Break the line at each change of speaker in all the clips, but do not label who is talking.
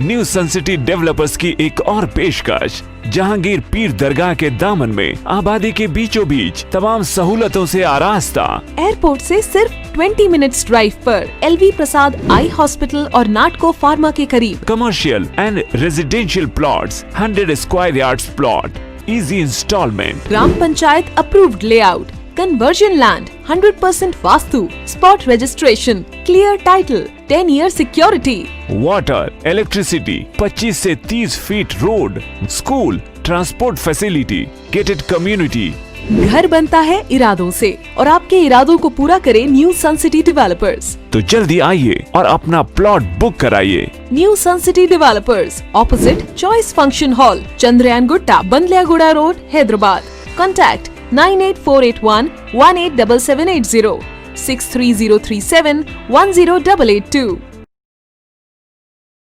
New sun city developers की एक और पेशकश। जहांगीर पीर दरगाह के दामन में आबादी के बीचों बीच तमाम सहूलतों से आरास्ता।
एयरपोर्ट से सिर्फ 20 मिनट्स ड्राइव पर LV प्रसाद आई हॉस्पिटल और नाटको फार्मा के करीब।
Commercial and residential plots, 100 square yards plot, easy instalment.
Gram panchayat approved layout, conversion land, 100% vastu, spot registration, clear title, 10 year security,
water, electricity, 25 से 30 feet road, school, transport facility, gated community.
घर बनता है इरादों से और आपके इरादों को पूरा करे न्यू सन सिटी डेवलपर्स।
तो जल्दी आइए और अपना प्लॉट बुक कराइए।
New sun city developers, opposite choice function hall, Chandrayangutta, Bandlaguda road, Hyderabad. Contact 98481 187780, 63037 10882।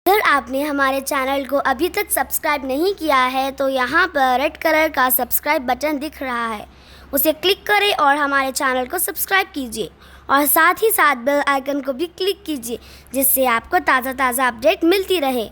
अगर आपने हमारे चैनल को अभी तक सब्सक्राइब नहीं किया है तो यहाँ पर रेड कलर का सब्सक्राइब बटन दिख रहा है, उसे क्लिक करें और हमारे चैनल को सब्सक्राइब कीजिए और साथ ही साथ बेल आइकन को भी क्लिक कीजिए, जिससे आपको ताज़ा अपडेट मिलती रहे।